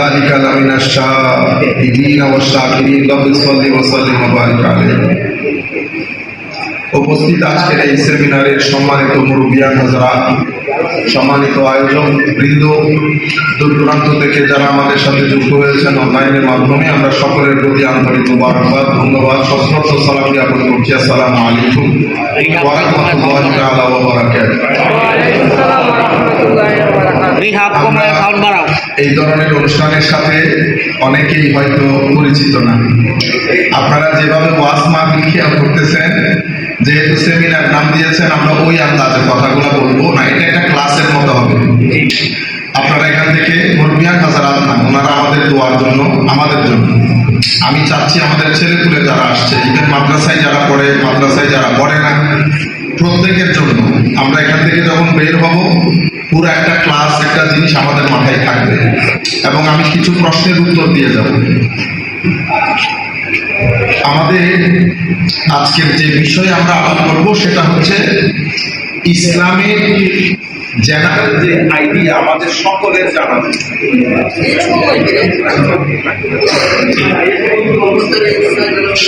ذلك لمن الشاهدين والشاكرين رب صل وسلم وبارك عليه। উপস্থিত আজকের এই সেমিনারের সম্মানিত মুরব্বিয়ান হযরত, সম্মানিত আয়োজক বৃন্দ, দূর দূরান্ত থেকে যারা আমাদের সাথে যুক্ত হয়েছেন অনলাইনের মাধ্যমে, আমরা সকলের প্রতি আন্তরিক মুবারকবাদ, ধন্যবাদ, সশ্রদ্ধ সালাম জ্ঞাপন করছি। আসসালামু আলাইকুম ওয়া রাহমাতুল্লাহি তাআলা ওয়া বারাকাতুহু। এই ধরনের অনুষ্ঠানের সাথে অনেকেই হয়তো পরিচিত না। আপনারা যেভাবে ওয়াজ মাহফিল খেয়াল করতেছেন, যেহেতু সেমিনার নাম দিয়েছেন, আমরা ওই আন্দাজে কথাগুলো বলবো না, এটা একটা ক্লাসের মতো হবে। আপনারা এখান থেকে মুরব্বিয়ান হাজারাত না, ওনারা আমাদের দোয়ার জন্য, আমাদের জন্য। আমি চাচ্ছি আমাদের ছেলেপুলে যারা আসছে, ইভেন মাদ্রাসায় যারা পড়ে, মাদ্রাসায় যারা পড়ে না, প্রত্যেকের জন্য আমরা এখান থেকে যখন বের হব, পুরো একটা ক্লাস, একটা জিনিস আমাদের মাথায় থাকবে এবং আমি কিছু প্রশ্নের উত্তর দিয়ে যাব। আমাদের আজকের যে বিষয়ে আমরা আলোচনা করব সেটা হচ্ছে ইসলামের জেনারেল যে আইডিয়া আমাদের সকলের জানা,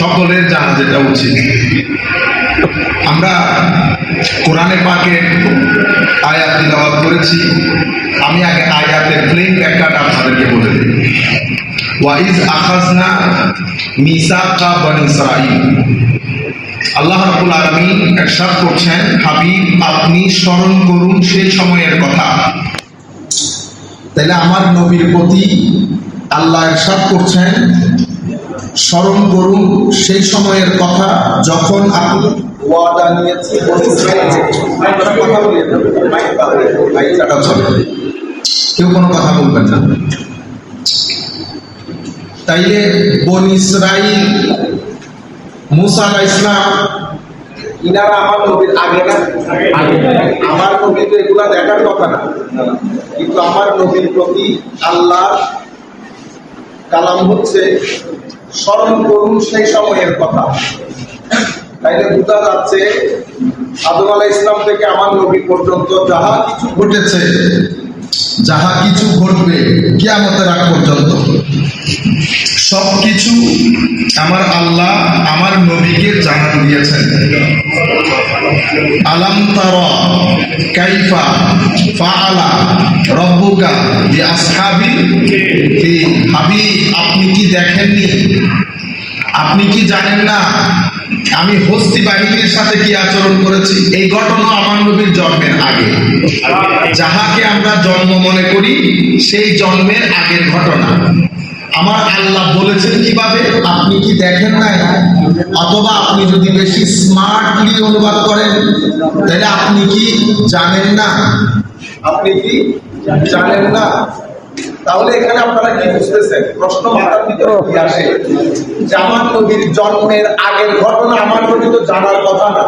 সকলের জানা যেটা উচিত। আমরা কোরআনে পাকে আয়াত তিলাওয়াত করেছি। আমি আগে আয়াতের প্লেন ব্যাখ্যাটা আপনাদেরকে বলে দিই। ওয়াইজ আখাযনা মিসাকা বনি ইসরাঈল, আল্লাহ রাব্বুল আলামিন ইরশাদ করছেন, হাবিব আপনি স্মরণ করুন সেই সময়ের কথা। তাহলে আমার নবীর প্রতি আল্লাহ ইরশাদ করছেন, স্মরণ করুন সেই সময়ের কথা যখন আপনি ওয়াদা নিয়েছি বনি ইসরাঈল। কথা বলিয়ে মাইকটা চলে, কেউ কোনো কথা বলবেন না। তাইলে বনি ইসরাঈল, মুসা আলাইহিস সালাম, ইনারা আমার নবীর আগে না? আমার নবী তো এগুলা দেখার কথা না, কিন্তু আমার নবীর প্রতি আল্লাহ কালাম হচ্ছে স্মরণ করুন সেই সময়ের কথা। তাইলে বোঝা যাচ্ছে আদম আলাইহিস সালাম থেকে আমার নবী পর্যন্ত যাহা কিছু ঘটেছে, যাহা কিছু ঘটবে কিয়ামতের আগ পর্যন্ত, সবকিছু আমার আল্লাহ আমার নবীকে জানান দিয়েছেন। আলাম তারা কাইফা ফাআলা রাব্বুকা বিআসহাবিল ফিল, হাবিব আপনি কি দেখেননি, আপনি কি জানেন না আমি হস্তি বাহিনীর সাথে কি আচরণ করেছি? এই ঘটনা আমার নবীর জন্মের আগে, যাহাকে আমরা জন্ম মনে করি সেই জন্মের আগের ঘটনা আমার আল্লাহ বলেছেন কিভাবে, আপনি কি দেখেন নাই? অথবা আপনি যদি বেশি স্মার্টলি অনুবাদ করেন, তাহলে আপনি কি জানেন না? আপনি কি জানেন না? তাহলে এখানে আপনারা কি বুঝতেছেন? প্রশ্ন মাথার ভিতরে কি আসে যে আমার নবীর জন্মের আগের ঘটনা আমার নবী তো জানার কথা না।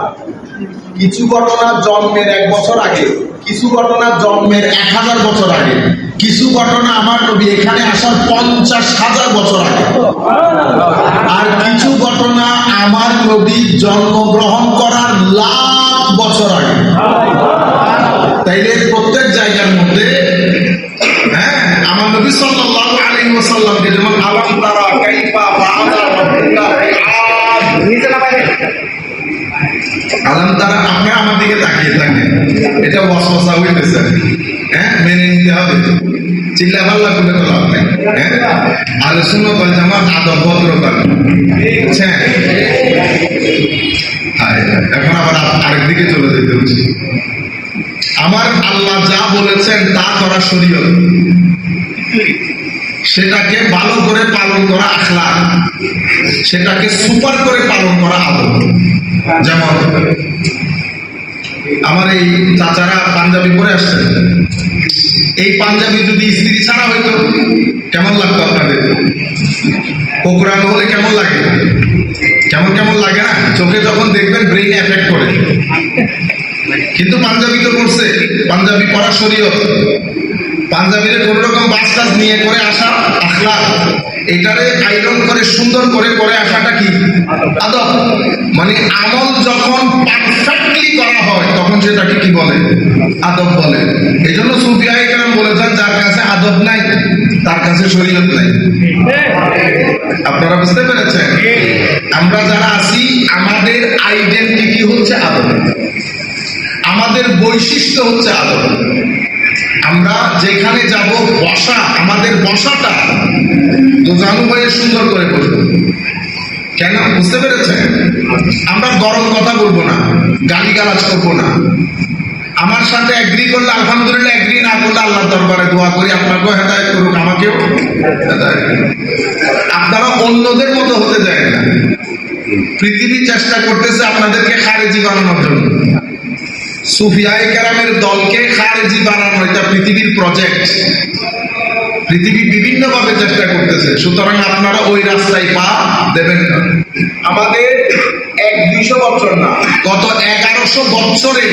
কিছু ঘটনা জন্মের 1 বছর আগে, কিছু ঘটনা জন্মের 1000 বছর আগে, কিছু ঘটনা আমার নবী এখানে আসার 50,000 বছর আগে, আর কিছু ঘটনা আমার নবী জন্মগ্রহণ করার লাখ বছর আগে। তাইলে প্রত্যেক জায়গার মধ্যে আমার নবী সাল্লাল্লাহু আলাইহি ওয়াসাল্লামকে যেমন আলাম তারা কাইফা ফাআলা রাব্বুকা বিআদ, নিচে না বাইরে আলাম তারা, আপনারা আমার দিকে তাকিয়ে থাকেন, এটা ওয়াসওয়াসা হইতেছে, মেনে নিতে হবে, চিল্লা পাল্লা করে তো লাভ নাই। আহলে সুন্নাত ওয়াল জামাত আদব ভদ্রতা, বুঝছেন? এখন আবার আরেক দিকে চলে যেতে হচ্ছে। আমার আল্লাহ যা বলেছেন তা করা শরীয়ত, সেটাকে ভালো করে পালন করা আখলাক, সেটাকে সুপার করে পালন করা আদব। যেমন আমার এই চাচারা পাঞ্জাবি পরে আসছে, এই পাঞ্জাবি যদি স্ত্রী ছাড়া হইতো কেমন লাগতো আপনাদের? কোকড়ানো হলে কেমন লাগে? কেমন কেমন লাগে না? চোখে যখন দেখবেন ব্রেইনে এফেক্ট করে। কিন্তু পাঞ্জাবি তো করছে, পাঞ্জাবি পরা শরীয়ত, পাঞ্জাবিরে কোন রকম বাস টাস নিয়ে করে আসা আখলাক, এটারে আইরন করে সুন্দর করে করে আসাটা কি আদব। মানে আমল যখন পারফেক্টলি করা হয় তখন সেটাকে কি বলে? আদব বলে। এই জন্য সুফিয়ায়ে কেরাম বলেছেন যার কাছে আদব নাই তার কাছে শরীয়ত নাই। আপনারা বুঝতে পেরেছেন? আমরা যারা আছি আমাদের আইডেন্টিটি হচ্ছে আদব, আমাদের বৈশিষ্ট্য হচ্ছে আদব। আমরা যেখানে যাব বসা, আমাদের বসাটা তো জানু ভাইয়ের সুন্দর করে বসবো। কেন? বুঝতে পেরেছেন? আমরা গরম কথা বলবো না, গালিগালাজ করবো না। আমার সাথে এগ্রি করলে আলহামদুলিল্লাহ, এগ্রি না করলে আল্লাহর দরবারে দোয়া করি আপনাকেও হেদায়েত করুক, আমাকেও হেদায়েত করুক। আপনারা অন্যদের মতো হতে যায় না। পৃথিবী চেষ্টা করতেছে আপনাদেরকে খারেজি বানানোর জন্য। সুফিয়ায়ে কেরামের দলকে খারেজি বানানো এটা পৃথিবীর প্রজেক্ট। পৃথিবী বিভিন্ন ভাবে চেষ্টা করতেছে, সুতরাং আপনারা ওই রাস্তায় পা দেবেন না। আমাদের 100-200 বছর না, গত 1100 বছরে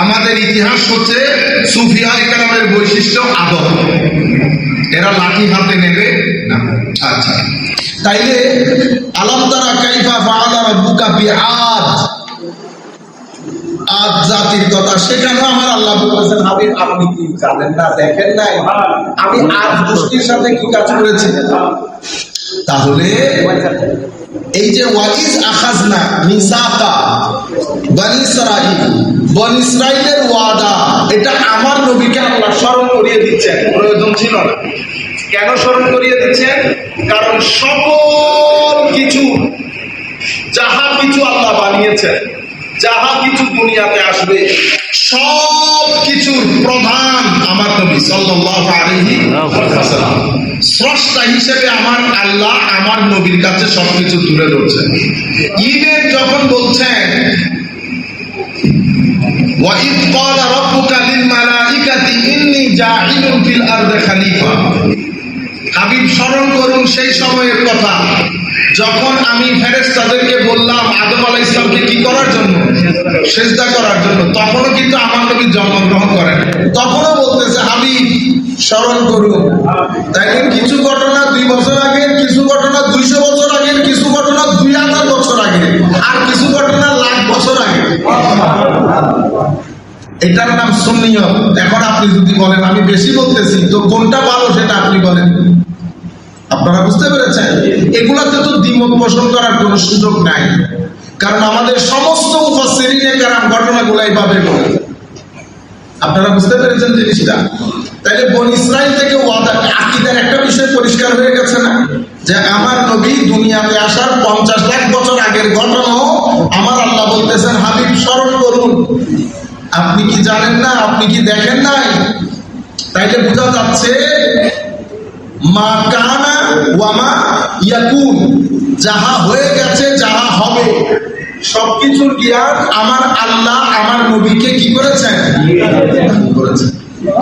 আমাদের ইতিহাস হচ্ছে সুফিয়ায়ে কেরামের বৈশিষ্ট্য আদব। এরা লাঠি হাতে নেবে না। আচ্ছা, তাইলে আলাম তারা কাইফা ফাআলা রাব্বুকা বিআদ, আদ জাতির কথা সেখানেও আমার আল্লাহ বলতেছেন হাবিব আপনি কি জানেন না, দেখেন নাই আমি আদ গোষ্ঠীর সাথে কি কাজ করেছি? তাহলে এই যে ওয়াইজ আখাজনা মিসাকা বনি ইসরাইল, বনি ইসরাইলের ওয়াদা, এটা আমার নবীকে আল্লাহ স্মরণ করিয়ে দিচ্ছেন। প্রয়োজন ছিল না। কেন স্মরণ করিয়ে দিচ্ছেন? কারণ সকল কিছু, যাহা কিছু আল্লাহ বানিয়েছেন, যাহা কিছু দুনিয়াতে আসবে, সব কিছুর প্রধান আমার নবী সাল্লাল্লাহু আলাইহি ওয়াসাল্লাম। স্রষ্টা হিসেবে আমার আল্লাহ আমার নবীর কাছে সবকিছু তুলে ধরছেন। ইভেন যখন বলছেন ওয়াইদ ক্বালা রাব্বুকা লিল মালাইকাতি ইন্নী জাইলুন ফিল আরদি খলিফা, হাবিব স্মরণ করুন সেই সময়ের কথা যখন আমি ফেরেশতাদেরকে বললাম আদম আলাইহিস সালামকে কি করার জন্য? সিজদা করার জন্য। তখনও কিন্তু আমার নবী জন্মগ্রহণ করেন। তখনও বলতেছে হাবিব স্মরণ করুন। তাই কিছু ঘটনা 2 বছর আগে, কিছু ঘটনা 200 বছর আগে, কিছু ঘটনা 2000 বছর আগে, আর কিছু ঘটনা লাখ বছর আগে। এটার নাম সুন্নিয়ত। এখন আপনি যদি বলেন আমি বেশি বলতেছি, তো কোনটা ভালো সেটা আপনি বলেন। আপনারা বুঝতে পেরেছেন? এগুলাতে তো দ্বিমত পোষণ করার কোনো সুযোগ নাই, কারণ আমাদের সমস্ত মুফাসসিরিনে কেরাম ঘটনাগুলো এইভাবে বলে। আপনারা বুঝতে পেরেছেন জিনিসটা? তাইলে বনি ইসরাইল থেকে ওয়াদা, আকীদার একটা বিষয় পরিষ্কার হয়ে গেছে না, যে আমার নবী দুনিয়াতে আসার 50 লাখ বছর আগের ঘটনাও আমার আল্লাহ বলতেছেন হাবিব স্মরণ করুন। আপনি কি জানেন না? আপনি কি দেখেন নাই? তাইলে বোঝা যাচ্ছে মা কানা ওয়া মা ইয়াকুন, যাহা হয়ে গেছে, যাহা হবে, সবকিছুর জ্ঞান আমার আল্লাহ আমার নবীকে কি করেছেন?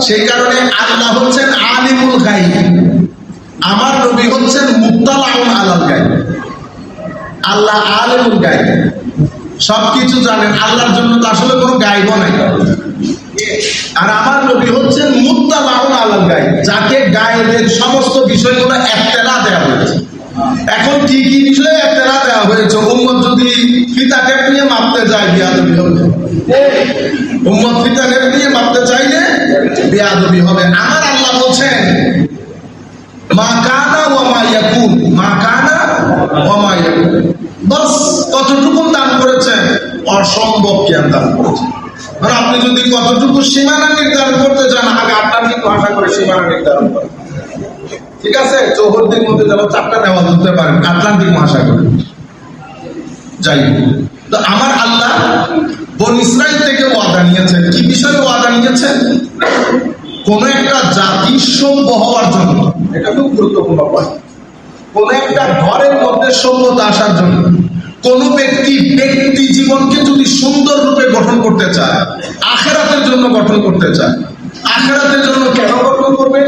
সেই কারণে আল্লাহ হচ্ছেন আলিমুল গায়ব, আমার নবী হচ্ছেন মুত্তালাউন আলাল গায়ব। আল্লাহ আলিমুল গায়ব, সবকিছু জানেন। আল্লাহর জন্য তো আসলে কোনো গায়ব নাই। আর আমার নবী হচ্ছেন মুত্তালাউন আলাল গায়ব, যাকে গায়েবের সমস্ত বিষয়গুলো ইত্তেলা দেওয়া হয়েছে। এখন কি কি বিষয়ে ইত্তেলা দেওয়া হয়েছে? উম্মত যদি ফিতাকে নিয়ে মাপতে যায় বিয়াদবি হবে। উম্মত ফিতাকে নিয়ে মাপতে চাইলে বিয়াদবি হবে। আমার আল্লাহ বলছেন মা কানা ওয়া মা ইয়াকুন, মা কানা ওয়া মা ইয়াকুন। বাস কতটুকু দান করেছেন? অসম্ভব জ্ঞান দান করেছেন। আর আপনি যদি কতটুকু সীমানা নির্ধারণ করতে চান, আগে আপনার কিন্তু আশা করে সীমানা নির্ধারণ করেন। ঠিক আছে, চৌহদ্দির মধ্যে যেন 4টা দেওয়া ধরতে পারেন আটলান্টিক মহাসাগরে। যাই হোক, তো আমার আল্লাহ বনি ইসরাইল থেকে ওয়াদা নিয়েছেন। কি বিষয়ে ওয়াদা নিয়েছেন? কোন একটা জাতি সভ্য হওয়ার জন্য, এটা খুব গুরুত্বপূর্ণ পয়েন্ট। কোন একটা ঘরের মধ্যে সভ্যতা আসার জন্য, কোন ব্যক্তি জীবনকে যদি সুন্দর রূপে গঠন করতে চায়, আখিরাতের জন্য গঠন করতে চায়, আখিরাতের জন্য কেন গঠন করবে?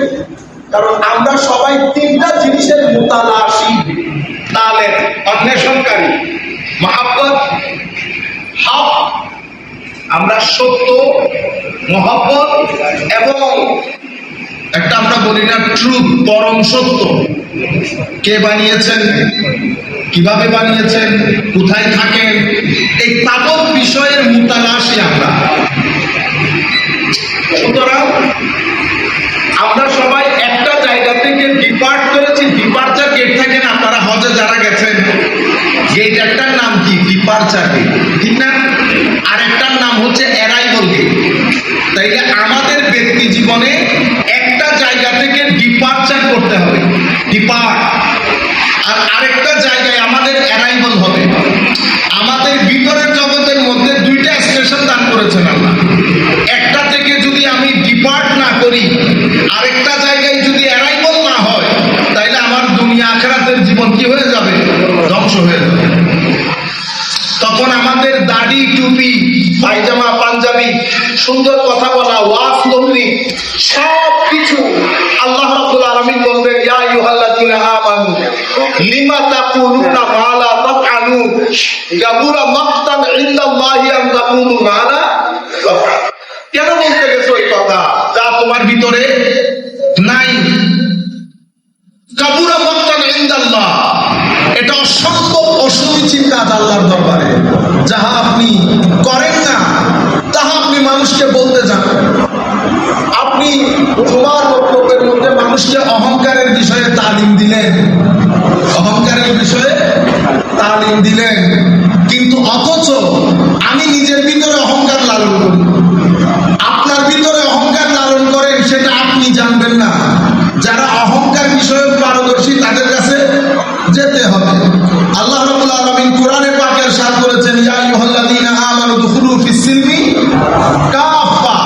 কারণ আমরা সবাই 3টা জিনিসের মুতালাশি, তালেব, অন্বেষণকারী, মহাব্বত, হক। আমরা সত্য, মহাব্বত এবং বলি না, ট্রুথ, পরম সত্য। কে বানিয়েছেন, কিভাবে বানিয়েছেন, কোথায় থাকেন, এই তাবৎ বিষয়ের মুতালাশি আমরা। সুতরাং আমরা সবাই একটা জায়গা থেকে ডিপার্ট করেছি। ডিপার্চার গেট থাকে না, আপনারা হজে যারা গেছেন, গেট একটার নাম কি ডিপার্চার গেট, ঠিক না? আর একটার নাম হচ্ছে অ্যারাইভাল গেট। তাইলে আমাদের ব্যক্তি জীবনে একটা জায়গা থেকে ডিপার্চার করতে হবে, ডিপার্ট, আর আরেকটা জায়গায় আমাদের অ্যারাইভাল হবে। আমাদের ভিতরের জগতের মধ্যে দুইটা স্টেশন দান করেছেন আল্লাহ। একটা থেকে যদি আমি ডিপার্ট না করি, আরেকটা জায়গায় যদি অ্যারাইভাল না হয়, তাইলে আমার দুনিয়া আখিরাতের জীবন কি হয়ে যাবে, ধ্বংস হয়ে যাবে। তখন আমাদের দাড়ি, টুপি, পায়জামা, পাঞ্জাবি, সুন্দর কথা বলা, ওয়াজ তবলিগ, সব কিছু আল্লাহ রাব্বুল আলামিন বলবেন, ইয়া আইয়ুহাল্লাযীনা আমানু লিমা তাকুলুনা মা লা তাফআলুন কাবুরা মাকতান ইনদাল্লাহি আন তাকুলু মা লা তাফআলুন। কেন বলতে গেছো এই কথা যা তোমার ভিতরে নাই? কাবুরা মাকতান ইনদাল্লাহ, এটা অসম্ভব অসমীচীন কাজ আল্লাহর দরবারে। যাহা আপনি করেন না, তাহা আপনি মানুষকে বলতে যান। আপনি তোমার বক্তব্যের মধ্যে মানুষকে অহংকারের বিষয়ে তালিম দিলেন, অহংকারের বিষয়ে তালিম দিলেন, কিন্তু অথচ আমি নিজের ভিতরে অহংকার লালন করি। আপনার ভিতরে অহংকার লালন করেন, সেটা আপনি জানবেন না। যারা অহংকার বিষয়ে পারদর্শী তাদের কাছে যেতে হবে। আল্লাহ রাব্বুল আলামিন কোরআনে পাকে ইরশাদ করেছেন, ইয়া আইয়ুহাল্লাযীনা আমানু দুখুলু ফিস-সিলমি কাফা,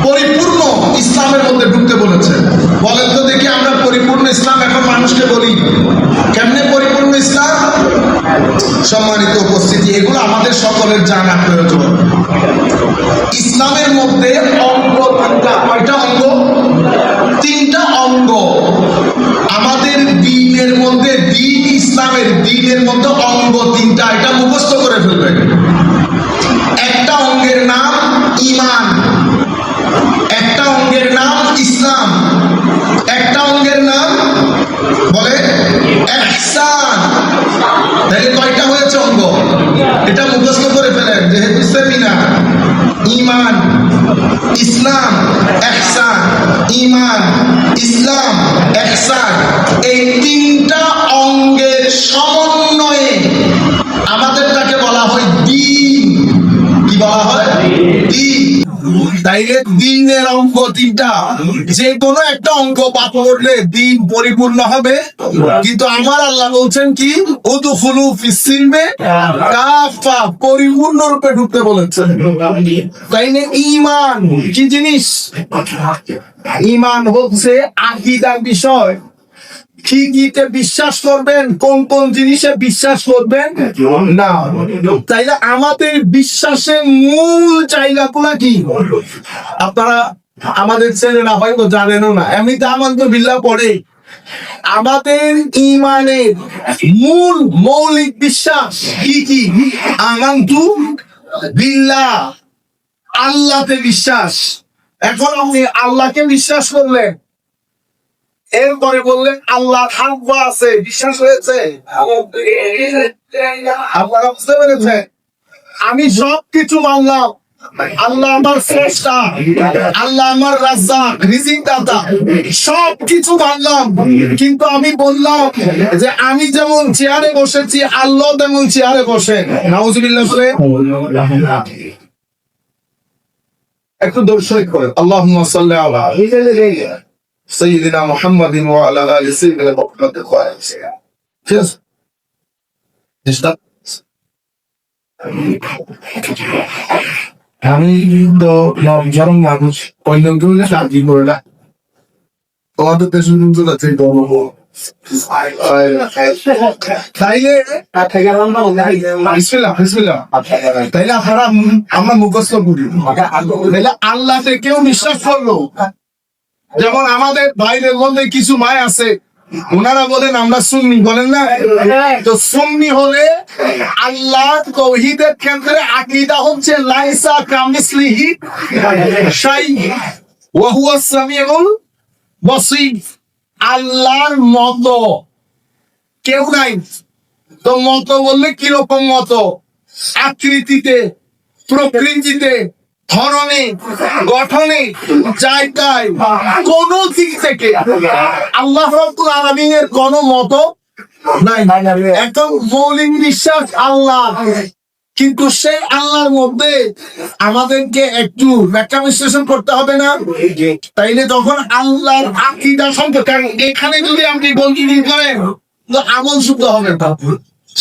পরিপূর্ণ ইসলামের মধ্যে ঢুকতে বলেছেন। বলেন তো দেখি, আমরা পরিপূর্ণ ইসলাম এখন মানুষকে বলি, কেমনে পরিপূর্ণ ইসলাম? সম্মানিত উপস্থিতি, এগুলো আমাদের সকলের জানা প্রয়োজন। ইসলামের মধ্যে অঙ্গ তিনটা। কয়টা অঙ্গ? তিনটা অঙ্গ। আমাদের দ্বীনের মধ্যে, দ্বীন ইসলামের দ্বীনের মধ্যে অঙ্গ তিনটা, এটা মুখস্থ করে ফেলবেন। একটা অঙ্গের নাম ঈমান, একটা অঙ্গের নাম ইসলাম, একটা অঙ্গের নাম বলে ইহসান। তাহলে কয়টা হয়েছে অঙ্গ? এটা মুখস্থ করে ফেলেন, যেহেতু সেমিনার। ঈমান, ইসলাম, ইহসান। ঈমান, ইসলাম, ইহসান, এই তিনটা অঙ্গের সমন্বয়ে আমাদেরটাকে বলা হয় দ্বীন। কি বলা হয়? দ্বীন। তাইলে দ্বীনের অঙ্গ তিনটা, যে কোনো একটা অঙ্গ বাদ পড়লে দ্বীন পরিপূর্ণ হবে। কিন্তু আমার আল্লাহ বলছেন কি, উদখুলু ফিস-সিলমি কাফা, পরিপূর্ণ রূপে ঢুকতে বলেছেন। তাইলে ঈমান কি জিনিস? ঈমান হচ্ছে আকীদার বিষয়। কি কিতে বিশ্বাস করবেন, কোন কোন জিনিসে বিশ্বাস করবেন না। তাইলে আমাদের বিশ্বাসের মূল জায়গাগুলা কি? আপনারা আমাদের ছেলেরা হয়তো জানেনও না, এমনিতে আমানত বিল্লাহ পড়ে। আমাদের ঈমানের মূল মৌলিক বিশ্বাস কি কি? আমানতু বিল্লাহ, আল্লাহতে বিশ্বাস। এখন আপনি আল্লাহকে বিশ্বাস করলেন, এরপরে বললেন আল্লাহর হাত আছে, বিশ্বাস হয়েছে? আপনারা বুঝতে পেরেছেন? আমি সবকিছু মানলাম, আল্লাহ আমার স্রষ্টা, আল্লাহ আমার রাজ্জাক, রিজিক দাতা, সবকিছু মানলাম, কিন্তু আমি বললাম যে আমি যেমন চেয়ারে বসেছি, আল্লাহ তেমন চেয়ারে বসেন। নাউজুবিল্লাহ। একটু দর্শক করেন, আল্লাহুম্মা সাল্লি আলা সাইয়্যিদিনা মুহাম্মাদিন ওয়া আলা আলি সাইয়্যিদিনা মুহাম্মাদিন ওয়া আলা আমি তো নরম মানুষ, অন্য কেউ সাহায্য করে না। তোমাদের দেশের কিন্তু আছে তাইলে তাইলে আমরা মুখস্থ করি। তাইলে আল্লাহতে কেউ বিশ্বাস করলো, যেমন আমাদের ভাইদের মধ্যে কিছু ভাই আছে, ওনারা বলেন আমরা সুন্নি, বলেন না? তো সুন্নি হলে আল্লাহ তাওহীদের ক্ষেত্রে আকীদা হচ্ছে লাইসা কামিসলিহি শাই ওয়া হুয়া সামিউল বসির, আল্লাহর মতো কেউ নাই। তো মতো বললে কিরকম মতো? আকৃতিতে, প্রকৃতিতে, ধরনে, গঠনে, জায়গায়, কোন দিক থেকে আল্লাহ রাব্বুল আলামিনের কোন মতো নাই। একদম মৌলিক বিশ্বাস আল্লাহ, কিন্তু সেই আল্লাহর মধ্যে আমাদেরকে একটু ব্যাখ্যা বিশ্লেষণ করতে হবে না? তাইলে যখন আল্লাহর আকীদা সম্পর্কে, কারণ এখানে যদি আপনি গলগিরি করেন তো আমল শুদ্ধ হবে না।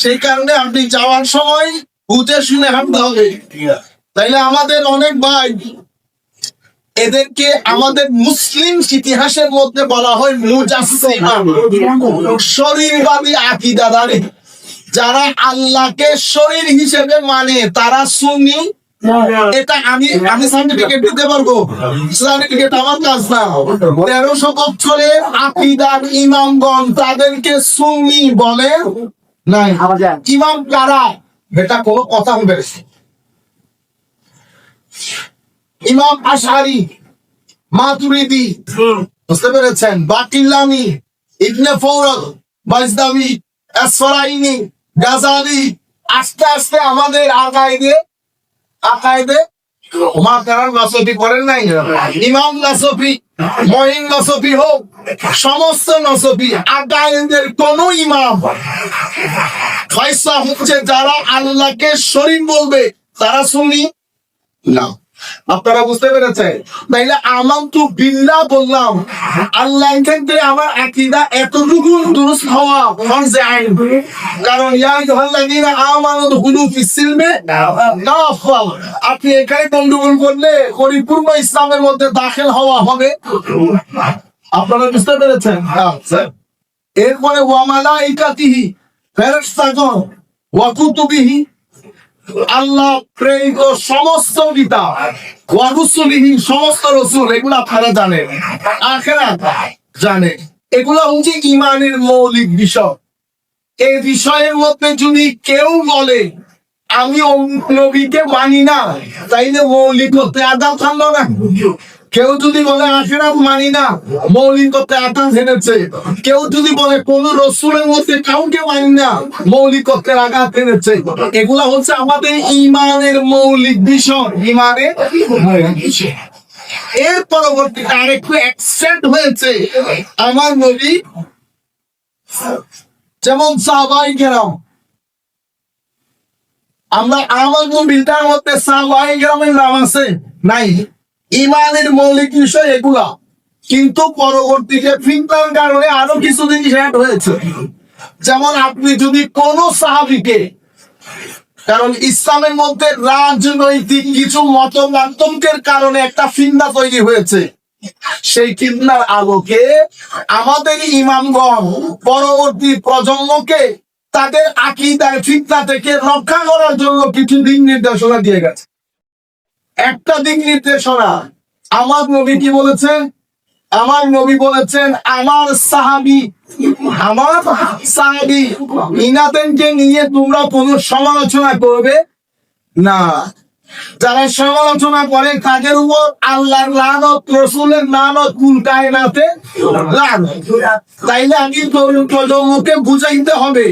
সেই কারণে আপনি যাওয়ার সময় বুঝে শুনে হাঁটতে হবে। তাইলে আমাদের অনেক ভাই, এদেরকে আমাদের মুসলিম ইতিহাসের মধ্যে বলা হয় মুজাসসিমা, শরীরবাদী আকীদাদারী। যারা আল্লাহকে শরীর হিসেবে মানে তারা সুন্নি। এটা আমি সার্টিফিকেট দিতে পারবো, সার্টিফিকেট আমার কাছ না। 1300 বছরের আকীদার ইমামগণ তাদেরকে সুন্নি বলে নাই। ইমাম কারা? এটা কোনো কথা হবে না। ইমাম আশআরী, মাতুরিদি, বুঝতে পেরেছেন? বাকিল্লামি, ইবনে ফৌরদ, বাইজদাবি, আসফারাইনি, গাজালি, আস্তে আস্তে আমাদের আকাইদে মাতারার নাসফি করেন নাই। ইমাম নাসফি, মঈন নাসফি হোক, সমস্ত নাসফি আকাইদের কোন ইমাম ফয়সা হচ্ছে যারা আল্লাহকে শরীক বলবে তারা সুন্নি না। আপনারা বুঝতে পেরেছেন? তাইলে আমানতু বিল্লাহ বললাম, আল্লাহর ক্ষেত্রে আমার আকীদা এতটুকু দুরুস্ত হওয়া ফরজে আইন। কারণ ইয়া আইয়ুহাল্লাযীনা আমানু দুখুলু ফিস সিলমে কাফা, আপনি এখানে গন্ডগোল করলে পরিপূর্ণ ইসলামের মধ্যে দাখিল হওয়া হবে। আপনারা বুঝতে পেরেছেন? আচ্ছা, এরপরে ওয়া মালাইকাতিহি, ফেরেশতাগণ, ওয়া কুতুবিহি, আল্লাহ প্রেরিত সমস্ত কিতাব, ওয়া রুসুলিহি, সমস্ত রাসূল, এগুলো আপনারা জানেন। আখিরাত জানেন। এগুলো হচ্ছে ঈমানের মৌলিক বিষয়। এই বিষয়ের মধ্যে যদি কেউ বলে আমি নবীকে মানি না, তাইলে মৌলিকত্বে আঘাত থাকলো না। কেউ যদি বলে আখিরাত মানি না, মৌলিকত্বে আঘাত এনেছে। কেউ যদি বলে কোন রাসূলের মধ্যে কাউকে মানি না, মৌলিকত্বে আঘাত এনেছে। এগুলা হচ্ছে আমাদের ঈমানের মৌলিক বিষয়, ঈমানের বিষয়। এর পরবর্তীতে আরেকটু এক্সটেন্ড হয়েছে আমার নবী, যেমন সাহাবায়ে কেরাম। আমরা আমার নবীর মধ্যে সাহাবায়ে কেরামের নাম আছে নাই? ঈমানের মৌলিক বিষয় এগুলা, কিন্তু পরবর্তীতে ফিতনার কারণে আরো কিছু জিনিস অ্যাড হয়েছে। যেমন আপনি যদি কোন সাহাবীকে, কারণ ইসলামের মধ্যে রাজনৈতিক কিছু মতপার্থক্যের কারণে একটা ফিতনা তৈরি হয়েছে, সেই ফিতনার আলোকে আমাদের ইমামগণ পরবর্তী প্রজন্মকে তাদের আকীদার ফিতনা থেকে রক্ষা করার জন্য কিছু দিক নির্দেশনা দিয়ে গেছে। একটা দিক নির্দেশনা, আমার নবী কি বলেছেন? আমার নবী বলেছেন আমার সাহাবী ইনাদেরকে নিয়ে তোমরা কোনো সমালোচনা করবে না। যারা সমালোচনা করে তাদের উপর আল্লাহর লানত, রাসূলের লানত, কুল কায়নাতে লানত। তাইলে আমি তরুণ প্রজন্মকে বুঝাইতে হবে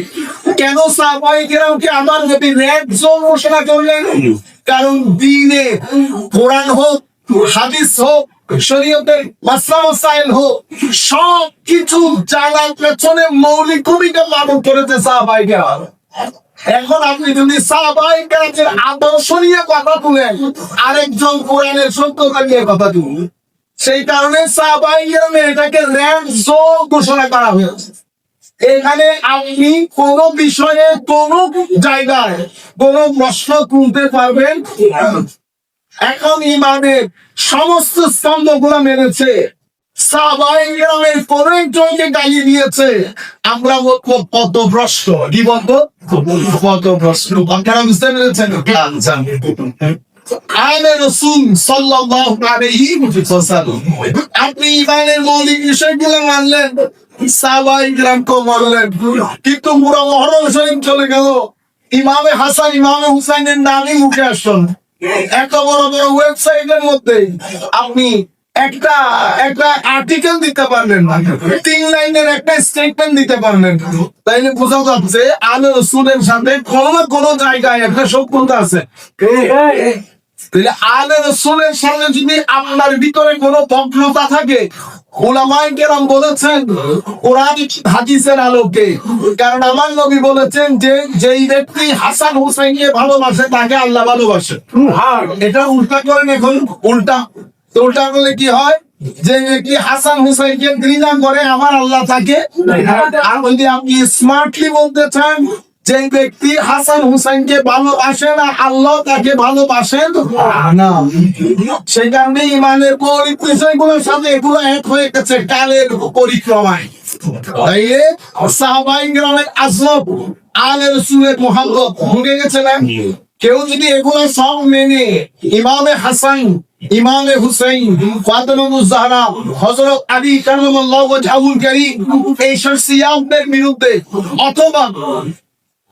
কেন সাহাবায়ে কেরামকে আমার নবী রেড জোন ঘোষণা করলেন। কারণ দ্বীনে, কোরআন হোক, হাদিস হোক, শরীয়তের মাসলা মাসাইল হোক, সব কিছু জানার পেছনে মৌলিক ভূমিকা পালন করেছে সাহাবায়ে কেরাম। এখন আপনি যদি সাহাবায়ে কেরামের আদর্শ নিয়ে কথা তুলেন, আরেকজন কোরআনের সত্যতা নিয়ে কথা তুলুন। সেই কারণে সাহাবায়ে কেরামের এটাকে রেড জোন ঘোষণা করা হয়েছে। এখানে আপনি কোন বিষয়ে কোন জায়গায় কোন প্রশ্ন তুলতে পারবেন। এখন ইমানের সমস্ত স্তম্ভগুলো মেনেছে, সাহাবায়ে কেরামের কোন একজনকে গালি দিয়েছে, আমরা বলবো পথভ্রষ্ট। কি বলবো? পথভ্রষ্ট। আপনারা বুঝতে পেরেছেন? আলে রাসূল সাল্লাল্লাহু আলাইহি ওয়াসাল্লাম, আপনি ইমানের মৌলিক বিষয়গুলো মানলেন, সাহাবায়ে কেরামকে মানলেন, কিন্তু পুরো মহরম শরীফ চলে গেল, ইমামে হাসান, ইমামে হুসাইনের নামই মুখে আসলো না। এত বড় বড় ওয়েবসাইটের মধ্যে আপনি একটা একটা আর্টিকেল দিতে পারলেন না, 3 লাইনের একটা স্টেটমেন্ট দিতে পারলেন না, তাইলে বোঝা যাচ্ছে আলে রসুলের সাথে কোনো না কোনো জায়গায় একটা শত্রুতা আছে। তাহলে আলে রসুলের সাথে যদি আপনার ভিতরে কোনো বক্রতা থাকে, উলামায়ে কেরাম বলেছেন কোরআন হাদিসের আলোকে, কারণ আমার নবী বলেছেন যে যেই ব্যক্তি হাসান হুসাইনকে ভালোবাসে তাকে আল্লাহ ভালোবাসে। এটা উল্টা করেন, এখন উল্টা তো উল্টা করলে কি হয়, যে ব্যক্তি হাসান হুসাইনকে ঘৃণা করে আমার আল্লাহ তাকে, আর যদি আপনি স্মার্টলি বলতে চান যে ব্যক্তি হাসান হুসাইনকে ভালোবাসে না আল্লাহ তাকে ভালোবাসেন না। সেই কারণে ইমানের মৌলিক বিষয়গুলোর সাথে এগুলো এক হয়ে গেছে কালের পরিক্রমায়। তাইলে সাহাবায়ে কেরামের আজব আলে রাসূলের মুহাব্বত ঢুকে গেছে না। কেউ যদি এগুলো সব মেনে ইমামে হাসান, ইমামে হুসাইন, ফাতেমাতুজ জাহরা, হযরত আলী কারামাল্লাহু ওয়াজহুল কারীম এই শখসিয়াতদের বিরুদ্ধে, অথবা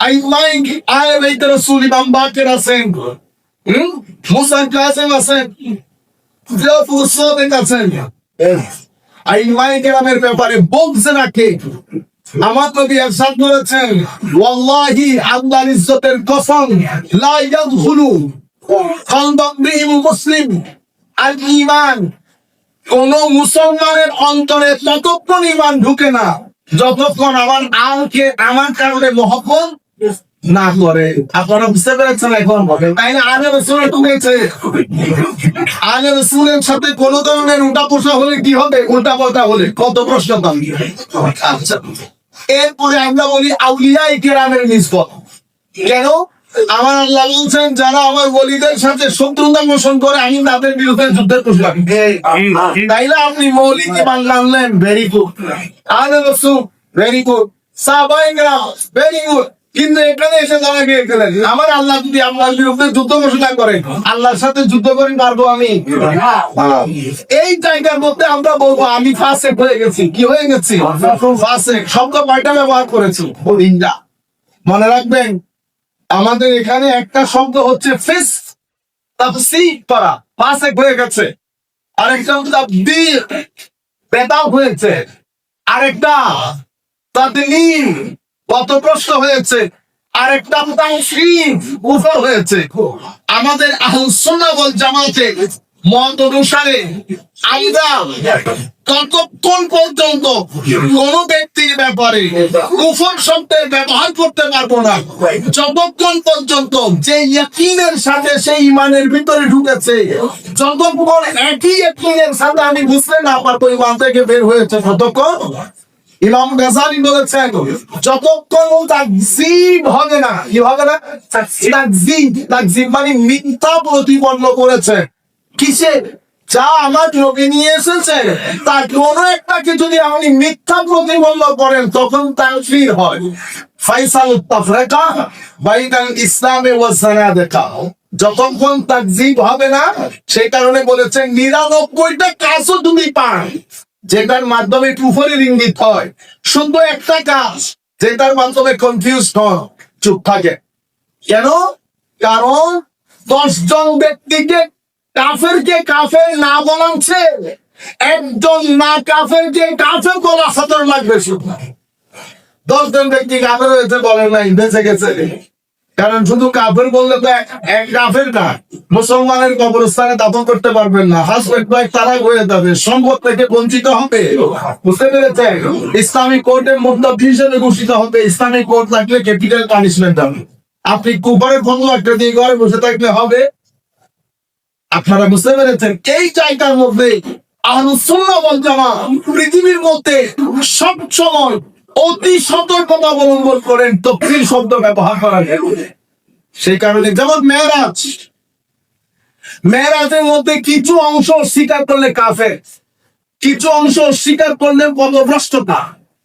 আইমাইকে রাসূল ইমাম বাকের আছেন, মুসা কাসেম আছেন, জাফর সাদিক আছেন, আইমায়ে কেরামের ব্যাপারে বলছে রাখে আমার নবী ইরশাদ করেছেন, ওয়াল্লাহি আল্লাহর ইজ্জতের কসম, লা ইয়াদখুলু কলবাম মুসলিম আল ঈমান, কোন মুসলমানের অন্তরে ততক্ষণ ঈমান ঢুকে না যতক্ষণ আমার কারণে মহব্বত না করে। আপনারা বুঝতে পেরেছেন এখন? তাই না? আলে রাসূলের ঢুকেছে, আলে রাসূলের সাথে কোন ধরনের উল্টা পোষা হলে কি হবে, উল্টা পাল্টা হলে কত প্রশ্ন থাকবে। আচ্ছা, এরপরে আমরা বলি আউলিয়ায়ে কেরামের নিসবত। কেন? আমার আল্লাহ বলছেন যারা আমার ওলিদের সাথে শত্রুতা পোষণ করে আমি তাদের বিরুদ্ধে যুদ্ধের ঘোষণা করি। তাইলে আপনি মৌলিক ঈমান আনলেন, ভেরি গুড। আলে রাসূল, ভেরি গুড। সাহাবায়ে কেরাম, ভেরি গুড। কিন্তু এখানে এসে দাঁড়া গিয়ে গেলেন আমার আল্লাহ যদি আল্লাহর বিরুদ্ধে যুদ্ধ ঘোষণা করেন, আল্লাহর সাথে যুদ্ধ করে পারবো আমি? এই জায়গার মধ্যে আমরা বলবো আমি ফাসেক হয়ে গেছি। কি হয়ে গেছি? ফাসেক শব্দ কয়টা ব্যবহার করেছি? তিনটা। মনে রাখবেন, আমাদের এখানে একটা শব্দ হচ্ছে ফিসক, তাফসীক করা, ফাসেক হয়ে গেছে। আরেকটা হচ্ছে তাবদীর, বেদাত হয়েছে। আরেকটা তাদলীল, পথভ্রষ্ট হয়েছে। আরেকটা তাশরীফ, কুফর হয়েছে। আমাদের আহলুস সুন্নাহ ওয়াল জামাতের মত অনুসারে আমরা ততক্ষণ পর্যন্ত কোন ব্যক্তির ব্যাপারে কুফর শব্দের ব্যবহার করতে পারবো না যতক্ষণ পর্যন্ত যে ইয়াকিনের সাথে সেই ঈমানের ভিতরে ঢুকেছে, যতক্ষণ একই ইয়াকিনের সাথে আমি বুঝতে না পারবো ঈমান থেকে বের হয়েছে ততক্ষণ। ইমাম গাযালি বলেছেন যতক্ষণ তাকযীব হবে না, কি হবে না? তাকযীব মানে মিথ্যা প্রতিপন্ন করেছে। কিসে? যা আমার নবী নিয়ে এসেছে তার কোন একটাকে যদি আপনি মিথ্যা প্রতিপন্ন করেন তখন তাকফীর হয়। ফাইসাল তাফরিকা বাইনাল ইসলামে ওয়াস জানাদিকা, যতক্ষণ তাকযীব হবে না। সেই কারণে বলেছেন 99টা কাজও তুমি পান যেটার মাধ্যমে কুফরের ইঙ্গিত হয়, শুধু একটা কাজ যেটার মাধ্যমে কনফিউজ হয়, চুপ থাকে। কেন? কারণ 10 জন ব্যক্তিকে কাফেরকে কাফের না বলাচ্ছে একজন না কাফেরকে কাফের বলা খতর লাগবে। 10 জন ব্যক্তি কাফের হয়েছে বলে নাই, বেঁচে গেছে। কারণ শুধু কাফের বললে তো এক কাফের না, মুসলমানের কবরস্থানে দাফন করতে পারবেন না, হাসপাতাল তারা হয়ে যাবে, সম্পদ থেকে বঞ্চিত হবে। বুঝতে পেরেছেন? ইসলামিক কোর্টের মুদ্দাফি হিসেবে ঘোষিত হবে। ইসলামিক কোর্ট থাকলে ক্যাপিটাল পানিশমেন্ট হবে। আপনি কুফরের বন্ধু একটা দিয়ে ঘরে বসে থাকলে হবে? আপনারা বুঝতে পেরেছেন? এই জায়গার মধ্যে আহলুস সুন্নাহ ওয়াল জামাত পৃথিবীর মধ্যে সবসময় অতি সতর্কতা অবলম্বন করেন তাকফীর শব্দ ব্যবহার করার। সেই কারণে যেমন মেরাজের মধ্যে কিছু অংশ স্বীকার করলে কাফের, কিছু অংশ স্বীকার করলে পথভ্রষ্টতা,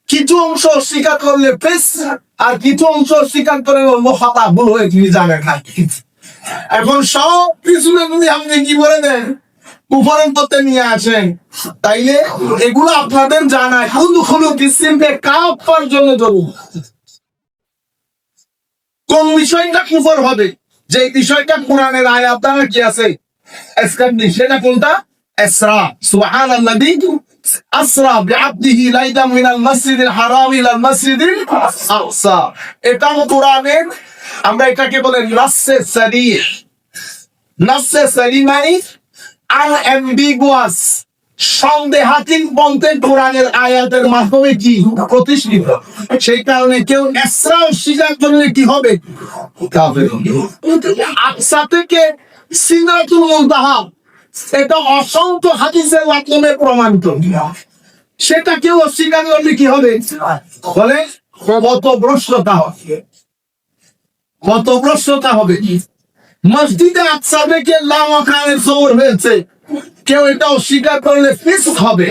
কিছু অংশ স্বীকার করলে ফিসক, আর কিছু অংশ স্বীকার করে খাতা, ভুল হয়ে তিনি জানেন না। এখন সব কিছু যদি আপনি কি বলে দেন কুফরের পথে নিয়ে আসেন, তাইলে এগুলো আপনাদের জানায় কুলু কিসিমকে কাফার জন্য জরুরি। কোন বিষয়টা কুফর হবে, যে বিষয়টা কোরআনের আয়াত দ্বারা কি আছে এস্টাবলিশ, সেটা কোনটা? ইসরা, সুবহানাল্লাযী আসরা বিআবদিহি লাইলাম মিনাল মাসজিদিল হারাম ইলাল মাসজিদিল আকসা। এটা কোরআনের, আমরা এটাকে বলে নাসসে সারিহ। নাসসে সারিহ মানে আনএম্বিগুয়াস, সন্দেহাতীত বলতে কোরআনের আয়াতের মাধ্যমে কি প্রতিষ্ঠিত। সেই কারণে কেউ ইসরা অস্বীকার করলে কি হবে? কাফের হবে। আকসা থেকে সিদরাতুল মুনতাহা, এটা অসংখ্য হাদিসের মাধ্যমে প্রমাণিত। সেটা কেউ অস্বীকার করলে কি হবে? বলে পথভ্রষ্টতা হবে। পথভ্রষ্টতা হবে। মসজিদে আকসা থেকে লামাকানের সবর হয়েছে, কেউ এটা অস্বীকার করলে ফিস্ক হবে।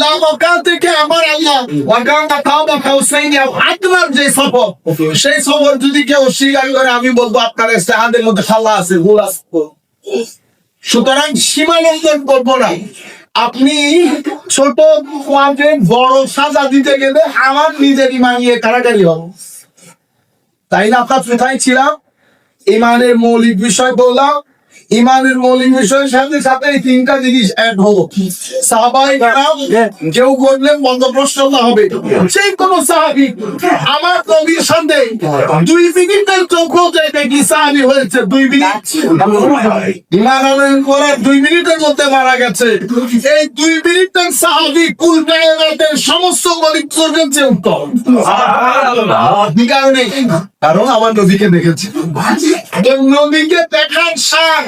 লামাকা থেকে আমার আল্লাহ ওয়াকানা কাবা কাউসাইনি আও আদনার যে সফর, সেই সফর যদি কেউ অস্বীকার করে, আমি বলবো আপনার ইস্তেহাদের মধ্যে খাল্লা আছে, ভুল আছে। সুতরাং সীমা লঙ্ঘন করবো না। আপনি ছোট ওয়াজে বড় সাজা দিতে গেলে আমার নিজের ইমান নিয়ে কারাকারি হবে। তাই না? আপনার কোথায় ছিলাম? ইমানের মৌলিক বিষয় বললাম। ইমানের মৌলিক বিষয়ের সাথে সাথে এই তিনটা জিনিস অ্যাড হলো। সাহাবায়ে কেরাম কেউ করলে পথভ্রষ্টতা হবে। সেই কোন সাহাবী আমার নবীর সাথে 2 মিনিটের চোখও দেখি সাহাবী হয়েছে 2 মিনিট। ইমান আনয়ন করার 2 মিনিটের মধ্যে মারা গেছে। এই 2 মিনিটের সাহাবী কুল কায়নাতের সমস্ত গরিব চোখের চেয়ে উত্তম। কারণ আমার নবীকে দেখেছি। নবীকে দেখার শান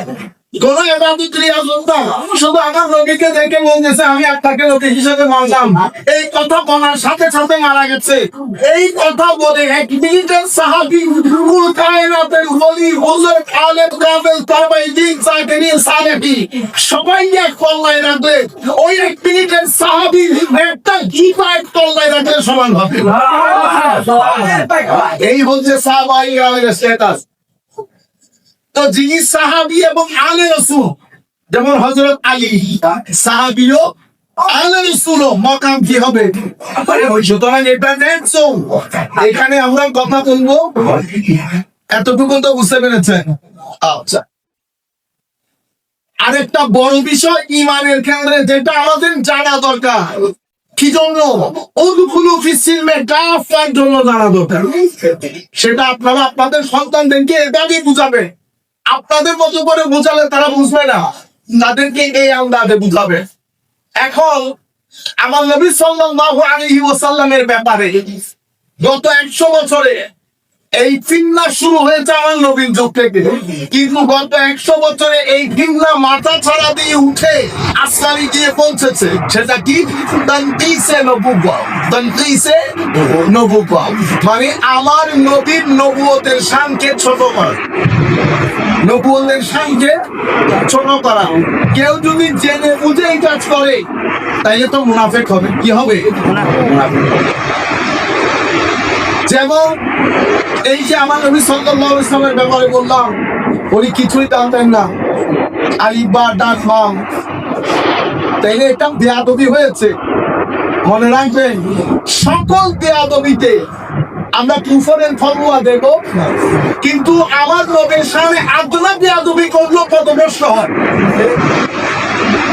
কোন ইবাদত রিয়াজত না, শুধু আমার নবীকে দেখে বলতেছে আমি আপনাকে নবী হিসেবে মানলাম। এই কথা বলার সাথে সাথে মারা গেছে। এই কথা বলে 1 মিনিটের সাহাবী কুল কায়নাতের ওলি হুজুর আলেম কামেল তাবাইদিন সাকিরিন সালেহি সবাই এক পাল্লায় রাখলে ওই 1 মিনিটের সাহাবী একটা জিবা এক পাল্লায় রাখলে সমান হবে। এই হচ্ছে সাহাবায়ে কেরামের স্ট্যাটাস। তো যিনি সাহাবী এবং আলে রাসূল, যেমন হযরত আলী সাহাবীও আলে রাসূলও মাকাম কি হবে? সুতরাং এটা নেছো। এখানে আমরা কথা বলবো, এতটুকু তো বুঝতে পেরেছেন? আচ্ছা, আরেকটা বড় বিষয় ইমানের ক্ষেত্রে যেটা আমাদের জানা দরকার, কি জন্য উদখুলু ফিস-সিলমে কাফার জন্য জানা দরকার। সেটা আপনারা আপনাদের সন্তানদেরকে এভাবে বুঝাবে। আপনাদের মতো করে বোঝালে তারা বুঝবে না, তাদেরকে এই আন্দাজে বুঝাবে। এখন আমার নবী সাল্লাল্লাহু আলাইহি ওয়াসাল্লামের ব্যাপারে গত 100 বছরে এই ফিতনা শুরু হয়েছে আমার নবীর যুগ থেকে, কিন্তু গত 100 বছরে এই ফিতনা মাথা ছাড়া দিয়ে উঠে আসমানে গিয়ে পৌঁছেছে। সেটা কি? তানকিসে নবুওয়া। তানকিসে নবুওয়া মানে আমার নবীর নবুয়তের শানকে ছোট করা। নবুয়তের শানকে ছোট করা। কেউ যদি জেনে বুঝে এই কাজ করে তাইলে তো মুনাফিক হবে। কি হবে? মুনাফিক। যেমন এই যে আমার নবী সাল্লাল্লাহু আলাইহি ওয়াসাল্লামের ব্যাপারে বললাম, উনি কিছুই জানতেন না, আলিফ বা ডাক মাম, তাইলে এটা বেয়াদবি হয়েছে। মনে রাখবেন, সকল বেয়াদবিতে আমরা কুফরের ফতোয়া দেব, কিন্তু আমার নবীর সামনে আদনা বেয়াদবি করলো পথভ্রষ্ট হয়।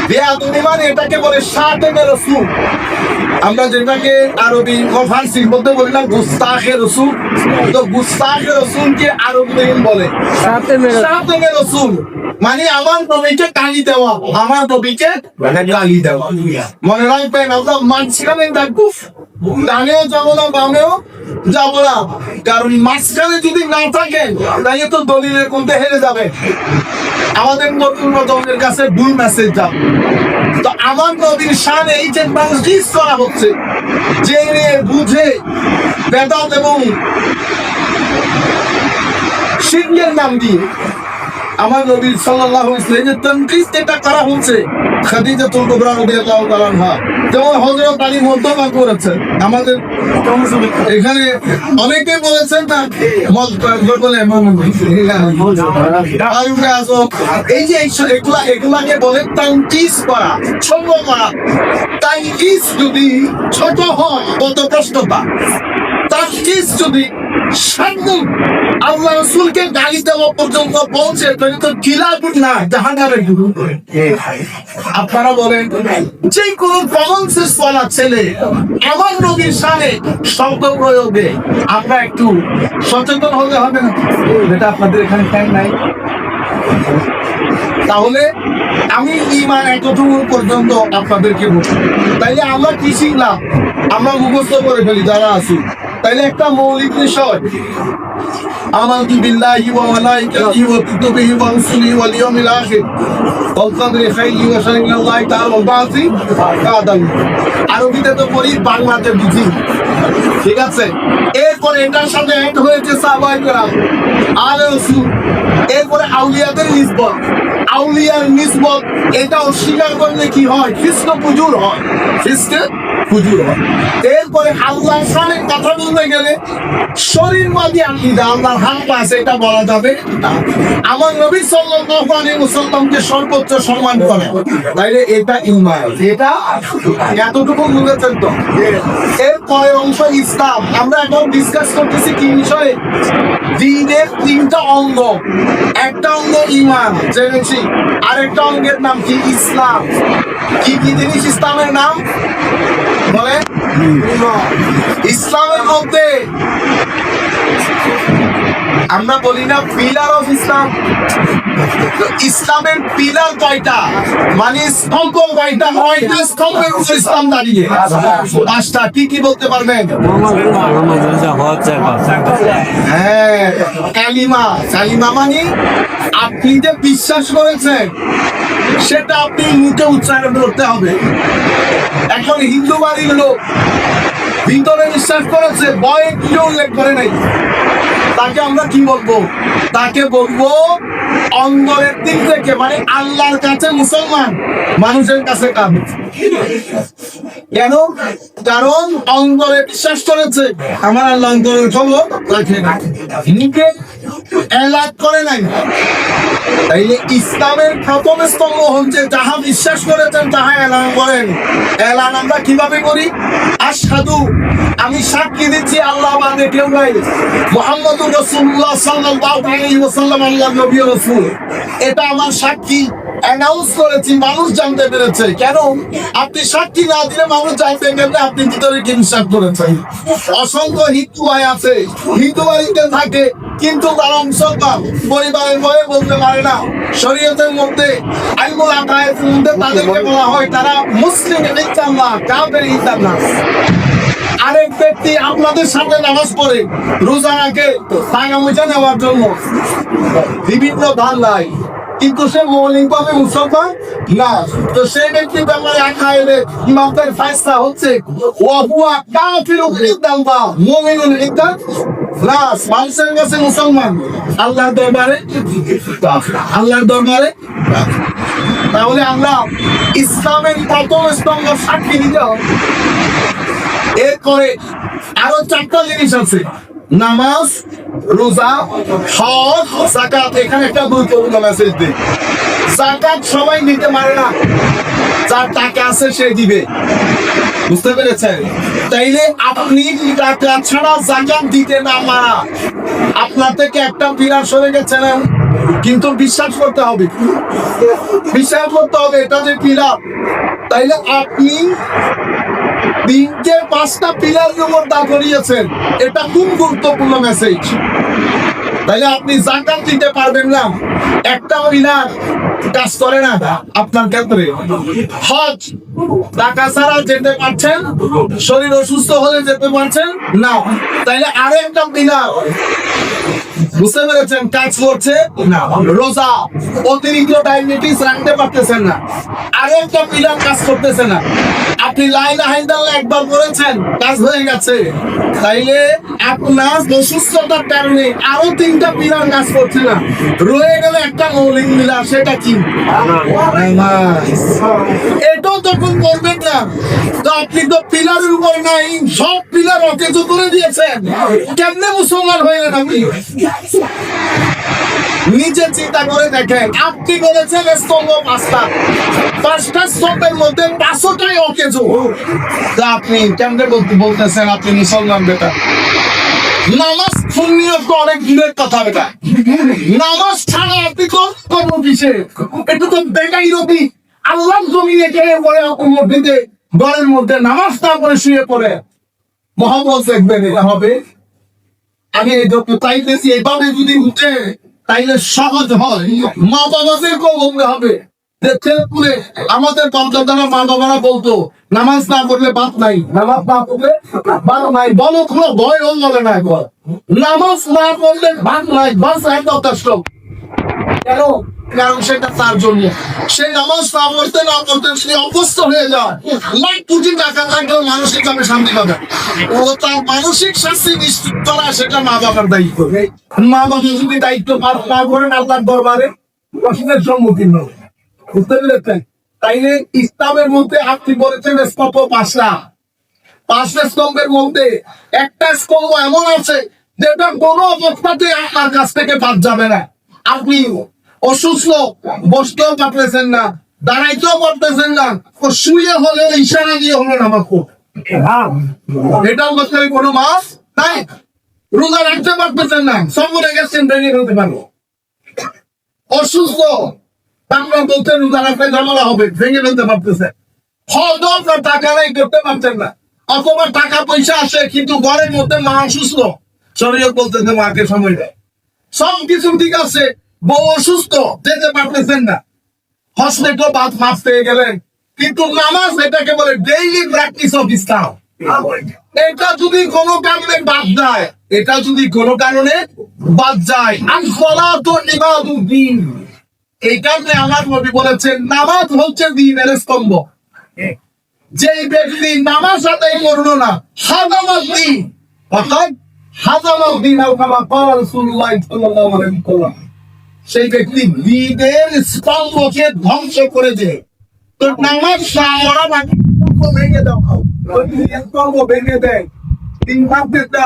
বেয়াদবি মানে এটাকে বলে শাতেমে রাসূল। আমরা যেটাকে আরবি ফার্সির মধ্যে বললাম গুস্তাখে রাসূল, তো গুস্তাখে রাসূলকে আরবি বলে শাতেমে রাসূল মানে আমার নবীকে গালি দেওয়া, আমার নবীকে গালি দেওয়া। মনে রাখবেন, আমরা মাঝখানে থাকবো, ডানেও যাবো না বামেও যাবো না, কারণ মাঝখানে যদি না থাকে তাহলে তো দলিলের কোনতে হেরে যাবে, আমাদের নতুন নতুনের কাছে ভুল মেসেজ যাবে। তো আমার নবীর শানে এই যে তানকিস করা হচ্ছে, জেনে বুঝে বেদাত এবং শিরকের নাম দিয়ে আমার নবী সাল্লাল্লাহু আলাইহি ওয়াসাল্লাম যে তানকিস যেটা করা হচ্ছে, খাদিজাতুল কুবরা রাদিয়াল্লাহু তাআলা আনহা, যেমন হযরত আলী মন্তবা করেছেন। আমাদের এখানে অনেকে বলেছেন না বলে এই যে এগুলাকে বলে তানকিস করা, ছোট করা। তানকিস যদি ছোট হয় কত প্রশ্নতা, তানকিস যদি সামনে আল্লাহ রসুলকে গালি দেওয়া পর্যন্ত পৌঁছে তাহলে তো খিলাফত না জাহান্নামের গুরু। আপনারা বলেন যে কোন কমন সেন্স ওয়ালা ছেলে আমার নবীর সামনে শব্দ প্রয়োগে আমরা একটু সচেতন হতে হবে না? যেটা আপনাদের এখানে ফ্যান নাই। তাহলে আমি ঈমান এতটুকু পর্যন্ত আপনাদেরকে বলছি। তাইলে আমরা কি শিখলাম? আমরা মুখস্থ করে ফেলি যারা আছি। তাইলে একটা মৌলিক বিষয় আমানতু বিল্লাহি ওয়া মালাইকাতিহি ওয়া কুতুবিহি ওয়া রুসুলিহি ওয়াল ইয়াউমিল আখির ওয়াল কদরি খাইরিহি ওয়া শাররিহি মিনাল্লাহি তাআলা ওয়া বা'সি বা'দাল। আরবিতে তো পড়ি, বাংলাতে বুঝি, ঠিক আছে? এরপরে এটার সাথে অ্যাড হয়েছে সাহাবায়ে কেরাম, আলে রাসূল, এরপরে আউলিয়াদের নিসবত। আউলিয়ার নিসবত এটা অস্বীকার করলে কি হয়? খ্রিস্ট পুজুর হয়, খ্রিস্ট পুজুর হয়। এরপরে আল্লাহর সামনে কথা বলতে গেলে শরীরবাদী আকীদা, আল্লাহর হাত আছে এটা বলা যাবে না। আমার নবী সাল্লাল্লাহু আলাইহি ওয়াসাল্লামকে সর্বোচ্চ সম্মান করে, তাইলে এটা ঈমান। এটা এতটুকু বুঝেছেন তো? এরপরে অংশ ইসলাম। আমরা এখন ডিসকাস করতেছি কি বিষয়ে? দ্বীনের তিনটা অঙ্গ। একটা অঙ্গ ঈমান জেনেছি, আরেকটা অঙ্গের নাম কি? ইসলাম। কি কি জিনিস ইসলামের নাম বলে? ইসলামের মধ্যে আমরা বলি না পিলার অফ ইসলাম? তো ইসলামের পিলার কয়টা, মানে স্তম্ভ কয়টা? কয়টা স্তম্ভের উপর ইসলাম দাঁড়িয়ে? পাঁচটা। কি কি বলতে পারবেন? হ্যাঁ, কালিমা। কালিমা মানে আপনি যে বিশ্বাস করেছেন সেটা আপনি মুখে উচ্চারণ করতে হবে। এখন হিন্দু বাড়ির লোক ভিতরে বিশ্বাস করেছে, বয়ে কিছু উল্লেখ করে নাই, তাকে আমরা কি বলবো? তাকে বলবো অন্তরের দিক থেকে, মানে আল্লাহর কাছে মুসলমান, মানুষের কাছে কাফের। কেন? কারণ অন্তরে বিশ্বাস করেছে, আমার আল্লাহ অন্তরের খবর রাখে না, নিজে এলাদ করে নাই। তাইলে ইসলামের প্রথম স্তম্ভ হচ্ছে যাহা বিশ্বাস করেছেন তাহা এলান করেন। এলান আমরা কিভাবে করি? আশহাদু, আমি সাক্ষী দিচ্ছি আল্লাহ বাদে কেউ নাই, মুহাম্মাদুর রাসূলুল্লাহ সাল্লাল্লাহু আলাইহি ওয়াসাল্লাম আল্লাহর নবী ও রাসূল। এটা আমার সাক্ষী অ্যানাউন্স করেছি, মানুষ জানতে পেরেছে। কেন? আপনি সাক্ষী না দিলে মানুষ জানতে পেরে আপনি ভিতরে কি বিশ্বাস করেছেন। অসংখ্য হিন্দু ভাই আছে, হিন্দু বাড়িতে থাকে কিন্তু তারা মুসলমান, পরিবারের ভয়ে বলতে পারে না। শরীয়তের মধ্যে আইনুল আকায়েদের মধ্যে তাদেরকে বলা হয় তারা মুসলিম ইনশাআল্লাহ, কাফের ইনশাআল্লাহ। আরেক ব্যক্তি আপনাদের সাথে নামাজ পড়ে, রোজা রাখে টাকা পয়সা নেওয়ার জন্য, বিভিন্ন ধান্দায়, কিন্তু সে মৌলিকভাবে মুসলমান না। তো সেই ব্যক্তির ব্যাপারে আকায়েদে ইমামদের ফায়সালা হচ্ছে ওয়া হুয়া কাফিরুন ইনদাল্লাহ মুমিনুন ইনদাল্লাহ। মানুষের কাছে মুসলমান, আল্লাহর দরবারে আল্লাহর দরবারে। তাহলে আমরা ইসলামের প্রথম স্তম্ভ সাক্ষী দিতে হবে। এরপরে আরো চারটা জিনিস আছে, নামাজ, রোজা, হজ, যাকাত। এখানে একটা গুরুত্বপূর্ণ মেসেজ দিই, যাকাত সবাই নিতে পারে না, যার টাকা আছে সে দিবে। বুঝতে পেরেছেন? তাইলে আপনি টাকা ছাড়া যাকাত দিতে না পারা, আপনার থেকে একটা পিলার সরে গেছেন, কিন্তু বিশ্বাস করতে হবে, বিশ্বাস করতে হবে এটা যে পিলার। তাইলে আপনি তিনটে পাঁচটা পিলার উপর দাঁড় করিয়েছেন, এটা খুব গুরুত্বপূর্ণ মেসেজ। তাইলে আপনি যাকাত দিতে পারবেন না, একটা পিলার কাজ করে না আপনার ক্ষেত্রে। হজ, টাকা ছাড়া যেতে পারছেন, শরীর অসুস্থ হলে যেতে পারছেন না, তাইলে আরো একটা পিলার, বুঝতে পেরেছেন, কাজ করছে না। রোজা, অতিরিক্ত ডায়াবেটিস রাখতে পারতেছেন না, আরো একটা পিলার কাজ করতেছে না। আপনি লা ইলাহা ইল্লাল্লাহ একবার বলেছেন, কাজ হয়ে গেছে, তাইলে আপনার অসুস্থতার কারণে আরো তিনটা পিলার কাজ করছে না, রয়ে গেল একটা মৌলিক পিলার, সেটা কি? এটাও তখন করবেন না। তো আপনি তো পিলারের উপর নাই, সব পিলার অকেজ করে দিয়েছেন, কেমনে মুসলমান হয়ে গেলেন আপনি? নিজে চিন্তা করে দেখেন, আপনি বলেছেন স্তম্ভ পাঁচটা, পাঁচটা স্তম্ভের মধ্যে পাঁচটাই অকেজ। আপনি কেমনে বলতেছেন আপনি মুসলমান? বেটা, নামাজ সুন্নিয়ত তো অনেক দূরের কথা বেটা। নামাজ ছাড়া আপনি তো করবো কিসে? এটা তো বেকাই রবি। আল্লাহ জমিনে গিয়ে পড়ে মসজিদে ঘরের মধ্যে নামাজ না পড়ে শুয়ে পড়ে মোহাম্মদ দেখবেন এটা হবে। আমি এই যত চাইতেছি এইভাবে যদি উঠে তাইলে সহজ হয়। মা বাবাদের কমে হবে। ছেলেপুলে আমাদের বাপদাদারা মা বাবারা বলতো নামাজ না পড়লে বাপ নাই, নামাজ না পড়লে বাপ নাই। বলো কোনো ভয় বলে না এখন। নামাজ না পড়লে বাপ নাই, বাস এক যথেষ্ট। কেন? কারণ সেটা তার জন্য। সে নামাজ না পড়তে সে অভ্যস্ত হয়ে যায়। লাখ কোটি টাকা থাকলেও মানসিক ভাবে শান্তি পাবে। ও তার মানসিক শাস্তি নিশ্চিত করা সেটা মা বাবার দায়িত্ব। মা বাবা যদি দায়িত্ব পালন না করেন আল্লাহর দরবারে প্রশ্নের সম্মুখীন হবে। বুঝতে পেরেছেন? তাইলে ইসলামের মধ্যে আপনি বলেছেন স্তম্ভ পাঁচটা স্তম্ভের মধ্যে একটা স্তম্ভ এমন আছে যেটা কোনো অবস্থাতে আপনার কাছ থেকে বাদ যাবে না। আপনি অসুস্থ, বসতেও পারতেছেন না, দাঁড়াইতেও পারতেছেন না, ও শুয়ে হলে ইশারা দিয়ে হলো নামাজ পড়তে। এটার মধ্যে কোনো মাস নাই। রোজা রাখতে পারতেছেন না, সফরে গেছেন ভেঙে ফেলতে পারবো। অসুস্থ আপনার বলতে রোজা রাখতে ঝামেলা হবে, ভেঙে ফেলতে পারতেছে। হয়তো আপনার টাকা নাই, করতে পারছেন না। অথবা টাকা পয়সা আসে কিন্তু ঘরের মধ্যে মা অসুস্থ, শরীয়ত বলতেছে মাকে সময় দেয়। সব কিছু ঠিক আছে, বউ অসুস্থ, যেতে পারতেছেন না, হসপিটাল বাদ মাস পেয়ে গেলেন, কিন্তু নামাজ এটাকে বলে ডেইলি প্র্যাকটিস অফ ইসলাম। এটা যদি কোনো কারণে বাদ যায়, আর ফলা তো নিবাদুদ্দিন। এই কারণে আমার নবী বলেছেন নামাজ হচ্ছে দ্বীনের স্তম্ভ। যে ব্যক্তি নামাজ আদায় করলো না, হাজামাত দ্বীন, অর্থাৎ হাজামাত দ্বীন কামা ক্বালা রাসূলুল্লাহ সাল্লাল্লাহু আলাইহি ওয়াসাল্লাম, সেই ব্যক্তি দ্বীনের স্তম্ভকে ধ্বংস করে দেয়। তো নামাজ পড়া মানে ভেঙে দাও, স্তম্ভ ভেঙে দেয়। তিন ভাগ দেতা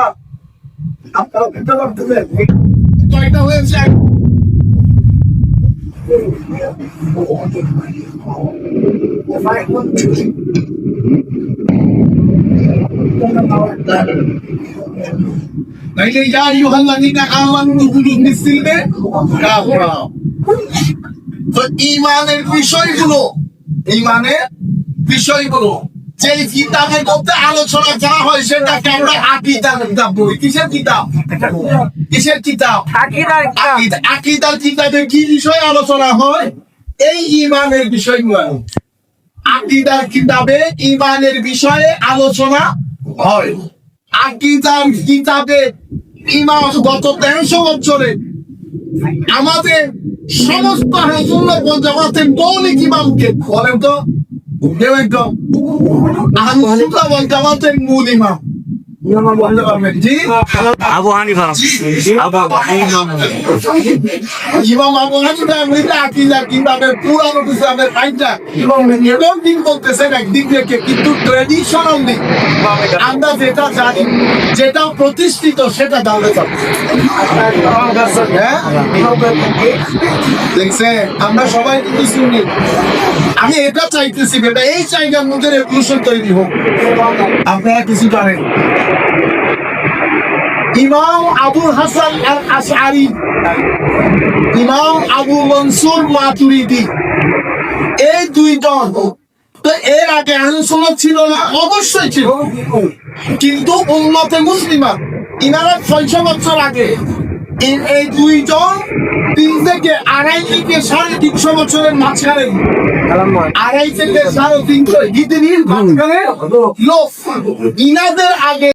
আপনারা বুঝতে পারতেছেন কয়টা হয়েছে? তাইলে ইয়া আইয়ুহাল্লাযীনা আমানু দুখুলু ফিস-সিলমি কাফা। তো ঈমানের বিষয়গুলো যেই কিতাবের মধ্যে আলোচনা করা হয় সেটাকে আমরা আকীদার কিতাব বলি। কিসের কিতাব? আকীদার কিতাবে কি বিষয় আলোচনা হয়? এই ঈমানের বিষয়গুলো। আকীদার কিতাবে ঈমানের বিষয়ে আলোচনা হয়। আকীদার কিতাবে ঈমান গত 1300 বছরে আমাদের সমস্ত আহলুস জামাতের মৌলিক ইমামকে বলেন তো, কেউ একদম আহলুস জামাতের মূল ইমাম আবু হানিফা। ইমাম আবু হানিফা এমনিতে আকীদা কিতাবের পুরানো কিতাবের ফাইলটা এবং দিন বলতেছেন একদিক থেকে, কিন্তু ট্রেডিশনাল দিক আমরা যেটা জানি, যেটা প্রতিষ্ঠিত সেটা জানতে চাই। দেখছে আমরা সবাই কিন্তু শুনি। আমি এটা চাইতেছি বেটা, এই জায়গার মধ্যে রেভলিউশন তৈরি হোক। আপনারা কিছু জানেন ইমাম আবুল হাসান আল আশআরী, ইমাম আবু মনসুর মাতুরিদি, এই দুইজন তো এর আগে আহলুস সুন্নাহ ছিল না? অবশ্যই ছিল, কিন্তু উম্মতে মুসলিমা ইনারা 600 বছর আগে এই দুইজন 3 থেকে 2.5 থেকে 350 বছরের মাঝখানে, 2.5 থেকে 350 হিজরির মাঝখানে লোক, ইনাদের আগে